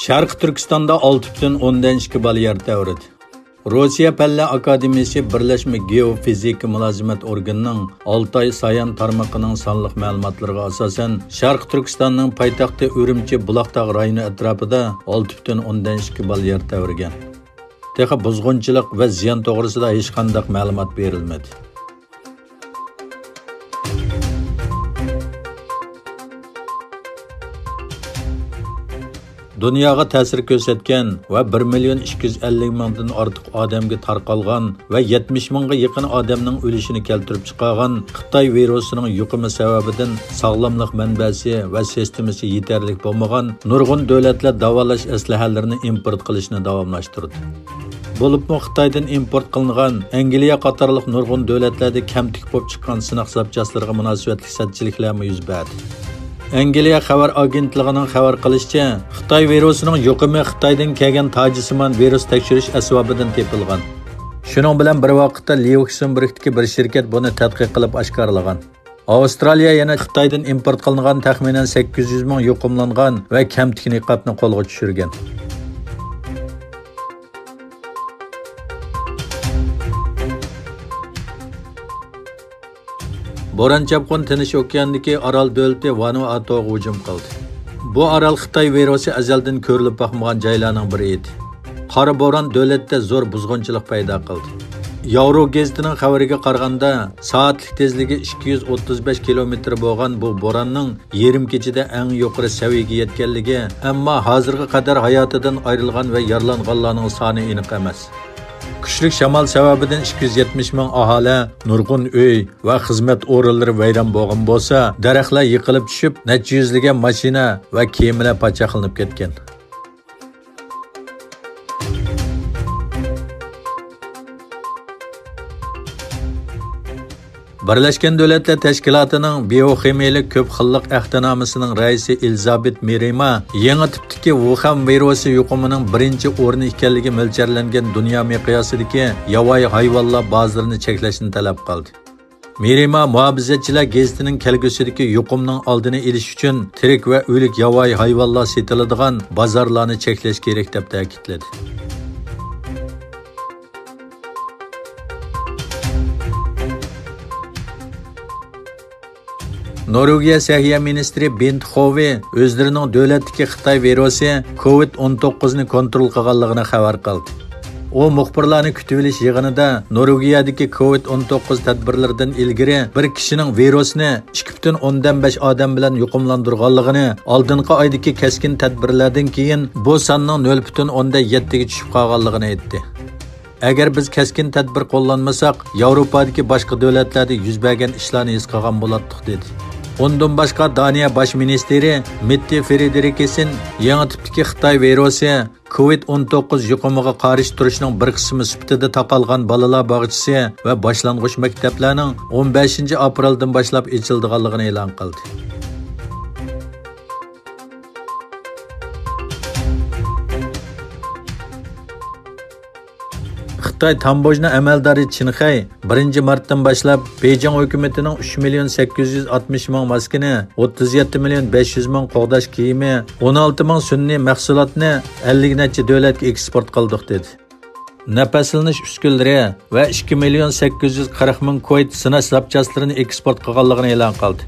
Sharq Turkistonda 6,2 bal yer tevridi. Rossiya Palla Akademiyasi Birlashma Geofizika mulozimat organining 6 oy sayan tarmoqining sonliq ma'lumotlariga asosan Sharq Turkistonning poytaxti Urumchi Buloqtog' rayoni atrofida 6,2 bal yer tevrigan. Texi buzg'unchilik va ziyon to'g'risida hech qanday ma'lumot berilmadi. Dunyoga ta'sir ko'rsatgan va 1,250,000 dan ortiq odamga tarqalgan va 70,000 ga yaqin odamning o'lishini keltirib chiqargan Xitoy virusining yuqumi sababidan sog'lomlik manbasi va sistemasi yetarli bo'lmagan nurg'un davlatlar davolash aslahalarini import qilishni davomlashtirdi. Bo'libmi Xitoydan import qilingan Angliya qatorliq nurg'un davlatlarda kamtik bo'lib chiqqan sinoq zapchastlarga munosabatli sadchiliklar yuz berdi. Angliya xabar agentligining xabar qilishicha, Xitoy virusining yuqumi Xitoydan kelgan tojisimon virus tekshirish asbobidan tepilgan. Shuning bilan bir vaqtda Luxemburgdagi bir shirkat buni tadqiq qilib oshkorlagan. Avstraliya yana Xitoydan import qilingan taxminan 800,000 yuqumlangan va kamtik niqobni qo'lga tushirgan. Boran chapqun Tinch okeanidagi orol davlati Vanuatuga hujum qildi. Bu orol Xitoy virusi azaldan ko'rilib boqmagan joylarning biri edi. Qora bo'ron davlatda zo'r buzg'unchilik paydo qildi. Yevro gazetining xabariga qaraganda, soatlik tezligi 235 kilometr bo'lgan bu bo'ronning yarim kechada eng yuqori saviyaga yetganligi, ammo hozirga qadar hayotidan ayrilgan va yaralanganlarning soni aniq emas. Kuchlik shamol sababidan 270,000 aholi, nurg'un uy va xizmat o'rinlari vayron bo'lgan bo'lsa, daraxtlar yiqilib tushib, necha yuzlagan mashina va kemalar pachaqlanib ketgan. Birlashgan Davlatlar Tashkilotining bioximiyalik ko'p xillik ahdinomasining raisi Elizabet Mirima yangi tipdagi Wuhan virusi yuqumining birinchi o'rni ekanligi mo'ljallangan dunyo miqyosidagi yovvoyi hayvonlar bazalarini cheklashni talab qildi. Mirima muhofazachilar gazetining kelgusidagi yuqumning oldini olish uchun tirik va o'lik yovvoyi hayvonlar sotiladigan bozorlarni cheklash kerak deb ta'kidladi. Norvegiya Səhiyyə ministri Bent Høie o'zlarining davlatdagi Xitoy virusi COVID-19 ni kontrol qilganligini xabar qildi. U muxbirlarni kutib olish yig'inida Norvegiyadagi COVID-19 tadbirlaridan ilgari bir kishining virusni 2,5 odam bilan yuqumlantirganligini, oldingi oydagi keskin tadbirlardan keyin bu sonning 0,7 ga tushib qolganligini aytdi. Agar biz keskin tadbir qo'llanmasak, Yevropadagi boshqa davlatlarda yuz bergan ishlarni his qilgan bo'lardik dedi. Ondan başqa Daniya bosh ministri Mette Frederiksen yangi tipdagi Xitoy virusi COVID-19 yuqumiga qarshi turishning bir qismi sifatida taqalgan bolalar bog'chisi va boshlang'ich maktablarning 15 apreldan boshlab ochilganligini e'lon qildi. Xitoy tambojna amaldori Chinxay 1-martdan boshlab Beijing hukumatining 3,860,000 maskani, 37,500,000 qo'g'dash kiyimi, 16,000 sun'iy mahsulotni 50 necha davlatga eksport qildik dedi. Nafaslanish uskunalari va 2,840,000 koyt sinash zapchastlarini eksport qilganligini e'lon qildi.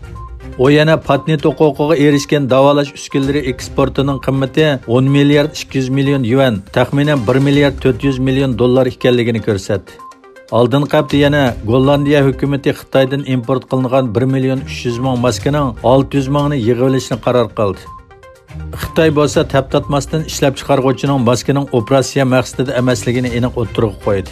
O yana patent huquqiga erishgan davolash uskunalari eksportining qimmati 10 milliard 200 million yuan, taxminan 1 milliard 400 million dollar ekanligini ko'rsatdi. Oldin qapti yana Gollandiya hukumati Xitoydan import qilingan 1,300,000 maskaning 600,000 ni yig'ib olishni qaror qildi. Xitoy bo'lsa taptatmasdan ishlab chiqaruvchining maskaning operatsiya maqsadida emasligini aniq o'ttirib qo'ydi.